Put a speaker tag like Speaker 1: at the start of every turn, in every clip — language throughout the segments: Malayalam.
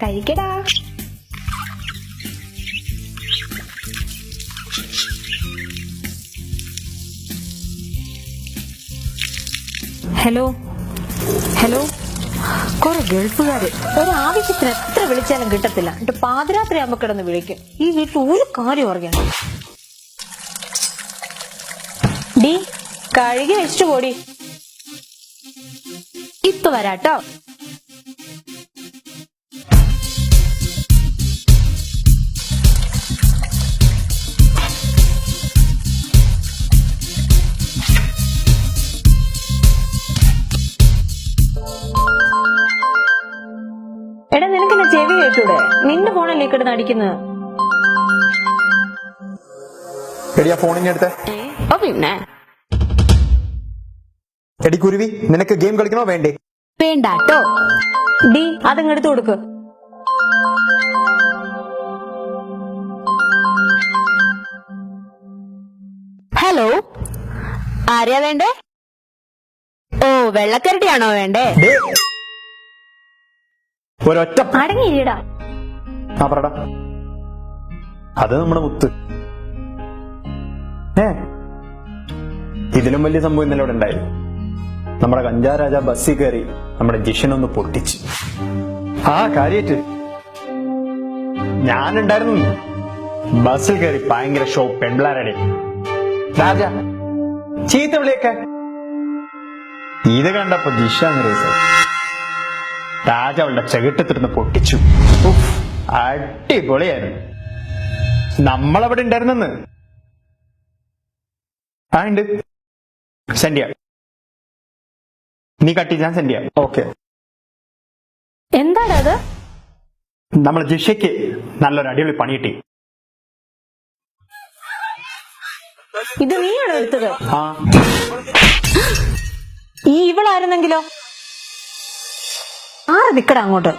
Speaker 1: കഴിക്കടാ. ഹലോ ഹലോ, കുറെ ഗൾഫുകാര് ഒരാവശ്യത്തിന് എത്ര വിളിച്ചാലും കിട്ടത്തില്ല. എന്നിട്ട് പാതിരാത്രി ആകുമ്പോ കിടന്ന് വിളിക്കും. ഈ വീട്ടിൽ ഒരു കാര്യം അറിയണം. ഡി കഴുകി വെച്ചിട്ട് പോടി. ഇപ്പൊ വരാട്ടോ. എടാ, നിനക്കെന്നെ ചെവി കേട്ടൂടെ? നിന്റെ ഫോണല്ലേ കിടന്ന് അടിക്കുന്നത്? പിന്നെ
Speaker 2: എടി കുരുവി, നിനക്ക് ഗെയിം കളിക്കണോ വേണ്ടേ?
Speaker 1: വേണ്ടാട്ടോ. ഡി അതങ്ങെടുത്ത് കൊടുക്ക്. ഹലോ, ആരെയാ വേണ്ടേ? ഓ, വെള്ളക്കരട്ടിയാണോ വേണ്ടേ?
Speaker 2: ഒരൊറ്റ
Speaker 1: അടങ്ങിയില്ലടാ.
Speaker 2: പറടാ. അത് നമ്മുടെ മുത്ത്. ഇതിലും വലിയ സംഭവം ഇന്നലെ ഇവിടെ ഉണ്ടായി. നമ്മുടെ കഞ്ചാരാജ ബസ്സിൽ കയറി നമ്മുടെ ജിഷനൊന്ന് പൊട്ടിച്ച്. ആ കാര്യറ്റ് ഞാനുണ്ടായിരുന്നു. ബസ്സിൽ കയറി ഭയങ്കര ഷോ. പെൺപിള്ളാരടെ രാജ ചീത്ത വിളിയൊക്കെ. ഇത് കണ്ടപ്പോ ജിഷ രാജ അവളുടെ ചെകിട്ടത്തിരുന്ന് പൊട്ടിച്ചു. അടിപൊളിയായിരുന്നു. നമ്മളവിടെ ഉണ്ടായിരുന്നെന്ന്. ആ ഉണ്ട്. സെൻഡ് ചെയ്യാം. നീ കട്ടി, ഞാൻ സെൻഡ് ചെയ്യാം. ഓക്കെ.
Speaker 1: എന്താണ് അത്?
Speaker 2: നമ്മൾ ജിഷയ്ക്ക് നല്ലൊരു അടിപൊളി പണി കിട്ടി.
Speaker 1: ഇത് നീയാണോ എടുത്തത്?
Speaker 2: ആ.
Speaker 1: ഈ ഇവളായിരുന്നെങ്കിലോ? ആറ് നിക്കട അങ്ങോട്ട്.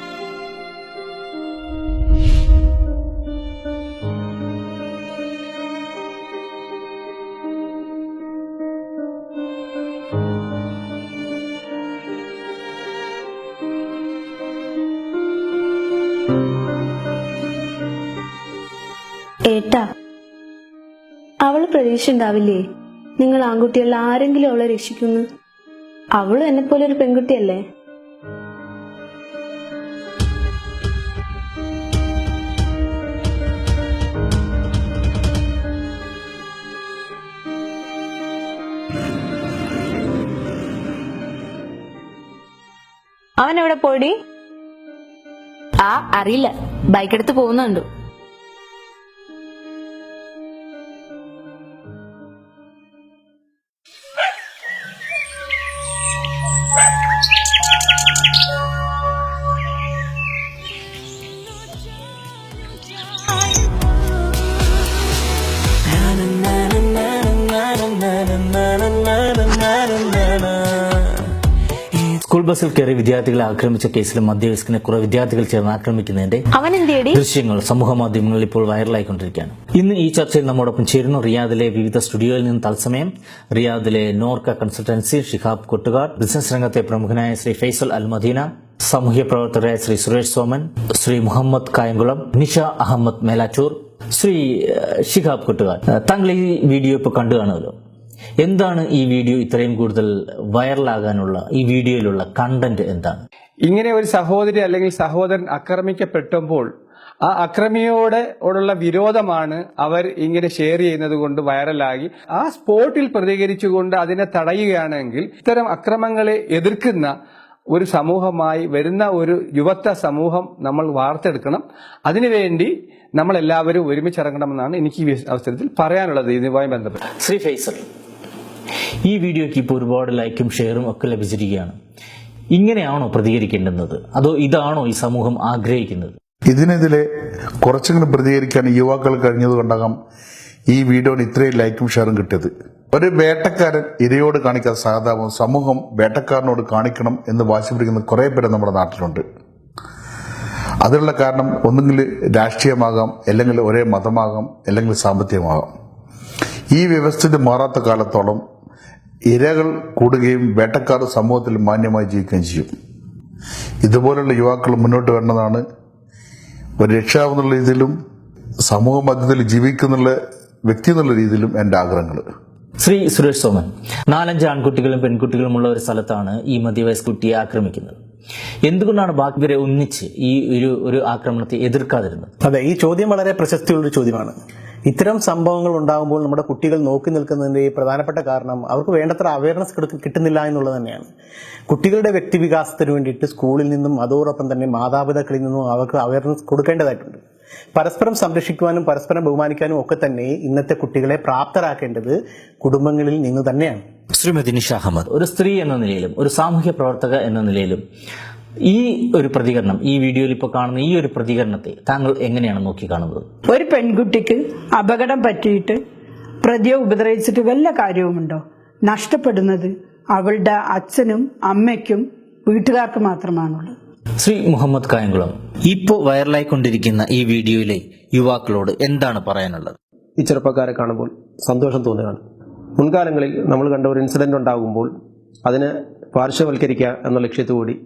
Speaker 1: ഏട്ടാ, അവള് പ്രതീക്ഷ ഉണ്ടാവില്ലേ നിങ്ങൾ ആൺകുട്ടികളിൽ ആരെങ്കിലും അവളെ രക്ഷിക്കുന്നു? അവളും എന്നെ പോലെ ഒരു പെൺകുട്ടിയല്ലേ? അവൻ എവിടെ പോയി? അറിയില്ല, ബൈക്ക് എടുത്ത് പോകുന്നുണ്ട്.
Speaker 3: സ്കൂൾ ബസ്സിൽ കയറി വിദ്യാർത്ഥികളെ ആക്രമിച്ച കേസിൽ മധ്യവയസ്കനെ കുറെ വിദ്യാർത്ഥികൾ ചേർന്ന് ആക്രമിക്കുന്നതിന്റെ ദൃശ്യങ്ങൾ സമൂഹ മാധ്യമങ്ങളിൽ ഇപ്പോൾ വൈറലായിക്കൊണ്ടിരിക്കുകയാണ്. ഇന്ന് ഈ ചർച്ചയിൽ നമ്മോടൊപ്പം ചേരുന്നു റിയാദിലെ വിവിധ സ്റ്റുഡിയോയിൽ നിന്ന് തത്സമയം റിയാദിലെ നോർക്ക കൺസൾട്ടൻസി ഷിഹാബ് കൊട്ടുകാർ, ബിസിനസ് രംഗത്തെ പ്രമുഖനായ ശ്രീ ഫൈസൽ അൽ മദീന, സാമൂഹ്യ പ്രവർത്തകരായ ശ്രീ സുരേഷ് സോമൻ, ശ്രീ മുഹമ്മദ് കായംകുളം, നിഷ അഹമ്മദ് മേലാറ്റൂർ, ശ്രീ ഷിഹാബ് കൊട്ടുകാർ. താങ്കൾ ഈ വീഡിയോ ഇപ്പോൾ കണ്ടു കാണുമല്ലോ. എന്താണ് ഈ വീഡിയോ ഇത്രയും കൂടുതൽ വൈറലാകാനുള്ള ഈ വീഡിയോയിലുള്ള കണ്ടന്റ് എന്താണ്?
Speaker 4: ഇങ്ങനെ ഒരു സഹോദരി അല്ലെങ്കിൽ സഹോദരൻ ആക്രമിക്കപ്പെട്ടുമ്പോൾ ആ അക്രമിയോടുള്ള വിരോധമാണ് അവർ ഇങ്ങനെ ഷെയർ ചെയ്യുന്നത് കൊണ്ട് വൈറലായി. ആ സ്പോട്ടിൽ പ്രതികരിച്ചുകൊണ്ട് അതിനെ തടയുകയാണെങ്കിൽ ഇത്തരം അക്രമങ്ങളെ എതിർക്കുന്ന ഒരു സമൂഹമായി വരുന്ന ഒരു യുവത്വ സമൂഹം നമ്മൾ വാർത്തെടുക്കണം. അതിനുവേണ്ടി നമ്മൾ എല്ലാവരും ഒരുമിച്ചിറങ്ങണമെന്നാണ് എനിക്ക് ഈ അവസരത്തിൽ പറയാനുള്ളത്. ഇതുമായി ബന്ധപ്പെട്ട്
Speaker 3: ശ്രീ ഫൈസൽ, ഈ വീഡിയോയ്ക്ക് ഇപ്പോൾ ഒരുപാട് ലൈക്കും ഷെയറും ഒക്കെ ലഭിച്ചിരിക്കുകയാണ്. ഇങ്ങനെയാണോ പ്രതികരിക്കേണ്ടുന്നത്, അതോ ഇതാണോ ഈ സമൂഹം ആഗ്രഹിക്കുന്നത്?
Speaker 5: ഇതിനെതിരെ കുറച്ചെങ്കിലും പ്രതികരിക്കാൻ യുവാക്കൾ കഴിഞ്ഞതുകൊണ്ടാകാം ഈ വീഡിയോന് ഇത്രയും ലൈക്കും ഷെയറും കിട്ടിയത്. ഒരു വേട്ടക്കാരൻ ഇരയോട് കാണിക്കാത്ത സഹതാപം സമൂഹം വേട്ടക്കാരനോട് കാണിക്കണം എന്ന് വാശി പിടിക്കുന്ന കുറെ പേര് നമ്മുടെ നാട്ടിലുണ്ട്. അതിനുള്ള കാരണം ഒന്നുകിൽ രാഷ്ട്രീയമാകാം, അല്ലെങ്കിൽ ഒരേ മതമാകാം, അല്ലെങ്കിൽ സാമ്പത്തികമാകാം. ഈ വ്യവസ്ഥിതി മാറാത്ത കാലത്തോളം ഇരകൾ കൂടുകയും വേട്ടക്കാർ സമൂഹത്തിൽ മാന്യമായി ജീവിക്കുകയും ചെയ്യും. ഇതുപോലുള്ള യുവാക്കൾ മുന്നോട്ട് വരേണ്ടതാണ്. ഒരു രക്ഷാവെന്നുള്ള രീതിയിലും സമൂഹ മധ്യത്തിൽ ജീവിക്കുന്നുള്ള വ്യക്തി എന്നുള്ള രീതിയിലും എൻ്റെ ആഗ്രഹങ്ങൾ.
Speaker 3: ശ്രീ സുരേഷ് സോമൻ, 4-5 ആൺകുട്ടികളും പെൺകുട്ടികളും ഉള്ള ഒരു സ്ഥലത്താണ് ഈ മധ്യവയസ്ക കുട്ടിയെ ആക്രമിക്കുന്നത്. എന്തുകൊണ്ടാണ് ബാക്കി വരെ ഒന്നിച്ച് ഈ ഒരു ആക്രമണത്തെ എതിർക്കാതിരുന്നത്?
Speaker 6: അതെ, ഈ ചോദ്യം വളരെ പ്രശസ്തിയുള്ളൊരു ചോദ്യമാണ്. ഇത്തരം സംഭവങ്ങൾ ഉണ്ടാകുമ്പോൾ നമ്മുടെ കുട്ടികൾ നോക്കി നിൽക്കുന്നതിന്റെ പ്രധാനപ്പെട്ട കാരണം അവർക്ക് വേണ്ടത്ര അവയർനെസ് കിട്ടുന്നില്ല എന്നുള്ളത് തന്നെയാണ്. കുട്ടികളുടെ വ്യക്തിവികാസത്തിന് വേണ്ടിയിട്ട് സ്കൂളിൽ നിന്നും അതോടൊപ്പം തന്നെ മാതാപിതാക്കളിൽ നിന്നും അവർക്ക് അവയർനെസ് കൊടുക്കേണ്ടതായിട്ടുണ്ട്. പരസ്പരം സംരക്ഷിക്കുവാനും പരസ്പരം ബഹുമാനിക്കാനും ഒക്കെ തന്നെ ഇന്നത്തെ കുട്ടികളെ പ്രാപ്തരാക്കേണ്ടത് കുടുംബങ്ങളിൽ നിന്ന് തന്നെയാണ്.
Speaker 3: ശ്രീമതി നിഷ അഹമ്മദ്, ഒരു സ്ത്രീ എന്ന നിലയിലും ഒരു സാമൂഹ്യ പ്രവർത്തക എന്ന നിലയിലും ഈ ഒരു പ്രതികരണം, ഈ വീഡിയോയിൽ ഇപ്പോൾ കാണുന്ന ഈ ഒരു പ്രതികരണത്തെ താങ്കൾ എങ്ങനെയാണ് നോക്കിക്കാണുന്നത്?
Speaker 7: ഒരു പെൺകുട്ടിക്ക് അപകടം പറ്റിയിട്ട് പ്രതിയെ ഉപദ്രവിച്ചിട്ട് വല്ല കാര്യവുമുണ്ടോ? നഷ്ടപ്പെടുന്നത് അവളുടെ അച്ഛനും അമ്മയ്ക്കും വീട്ടുകാർക്ക് മാത്രമാണുള്ളത്.
Speaker 3: ശ്രീ മുഹമ്മദ് കായംകുളം, ഇപ്പോൾ വൈറലായിക്കൊണ്ടിരിക്കുന്ന ഈ വീഡിയോയിലെ യുവാക്കളോട് എന്താണ് പറയാനുള്ളത്?
Speaker 8: ഈ ചെറുപ്പക്കാരെ കാണുമ്പോൾ സന്തോഷം തോന്നുകയാണ്. മുൻകാലങ്ങളിൽ നമ്മൾ കണ്ട ഒരു ഇൻസിഡന്റ് ഉണ്ടാകുമ്പോൾ അതിനെ പാർശ്വവൽക്കരിക്കുക എന്ന ലക്ഷ്യത്തോടുകൂടി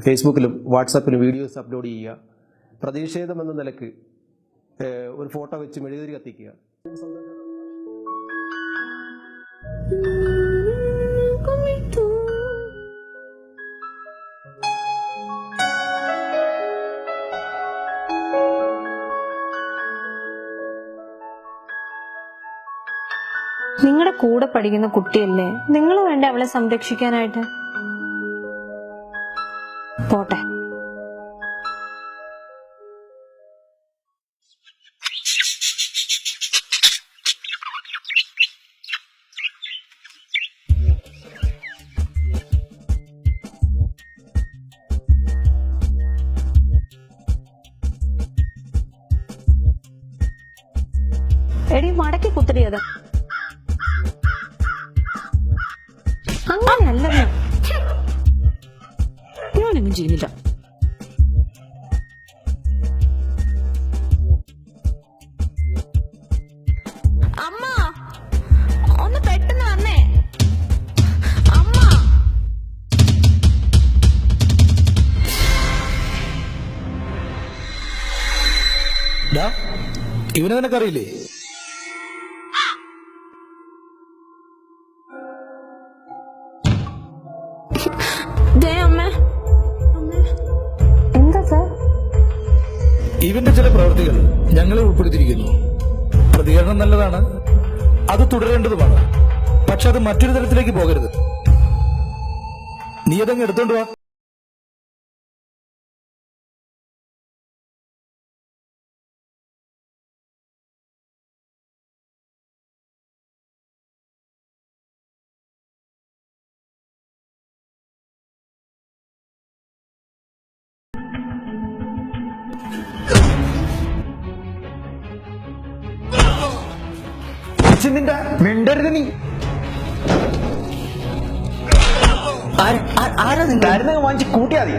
Speaker 8: ഫേസ്ബുക്കിലും വാട്സാപ്പിലും വീഡിയോസ് അപ്ലോഡ് ചെയ്യുക, പ്രതിഷേധം എന്ന നിലക്ക് ഒരു ഫോട്ടോ വെച്ച് മെഴുകുതിരി കത്തിക്കുക.
Speaker 1: നിങ്ങളുടെ കൂടെ പഠിക്കുന്ന കുട്ടിയല്ലേ, നിങ്ങൾ വേണ്ടേ അവളെ സംരക്ഷിക്കാനായിട്ട്? പോട്ടെ. എടി മടക്കി കുത്തിരിയത് അങ്ങനെയല്ല. ഞാനൊന്നും ചെയ്യുന്നില്ല. അമ്മ ഒന്ന് പെട്ടെന്ന് വന്നേ. അമ്മ,
Speaker 6: ഇവനെ നിനക്കറിയില്ലേ?
Speaker 1: എന്താ സാർ?
Speaker 6: ഇവന്റെ ചില പ്രവൃത്തികൾ ഞങ്ങളെ ഉൾപ്പെടുത്തിയിരിക്കുന്നു. പ്രതികരണം നല്ലതാണ്, അത് തുടരേണ്ടതുമാണ്. പക്ഷെ അത് മറ്റൊരു തരത്തിലേക്ക് പോകരുത്. നീ അതങ്ങ് എടുത്തോണ്ട് വാ.
Speaker 2: മിണ്ടരുത് നീ. ആരാ നിങ്ങൾ വാങ്ങിച്ച് കൂട്ടിയാ മതി.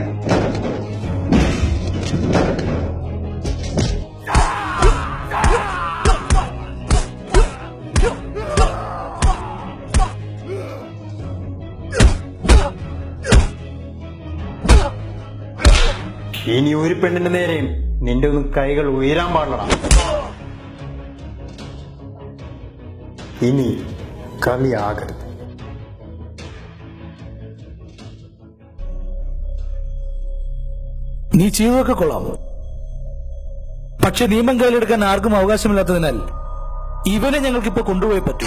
Speaker 2: ഇനി ഒരു പെണ്ണിന്റെ നേരെയും നിന്റെ ഒന്നും കൈകൾ ഉയരാൻ പാടില്ലടാ. ഇനി കളിയാകരുത്.
Speaker 9: നീ ചെയ്തതൊക്കെ കൊള്ളാം, പക്ഷെ നിയമം കയ്യിലെടുക്കാൻ ആർക്കും അവകാശമില്ലാത്തതിനാൽ ഇവനെ ഞങ്ങൾക്കിപ്പോ കൊണ്ടുപോയി പറ്റൂ.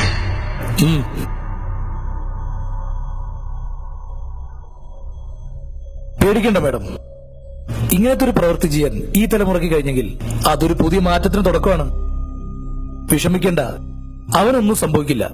Speaker 9: പേടിക്കണ്ട മാഡം, ഇങ്ങനത്തെ ഒരു പ്രവൃത്തി ചെയ്യാൻ ഈ തലമുറയ്ക്ക് കഴിഞ്ഞെങ്കിൽ അതൊരു പുതിയ മാറ്റത്തിന് തുടക്കമാണ്. വിഷമിക്കേണ്ട, അവനൊന്നും സംഭവിക്കില്ല.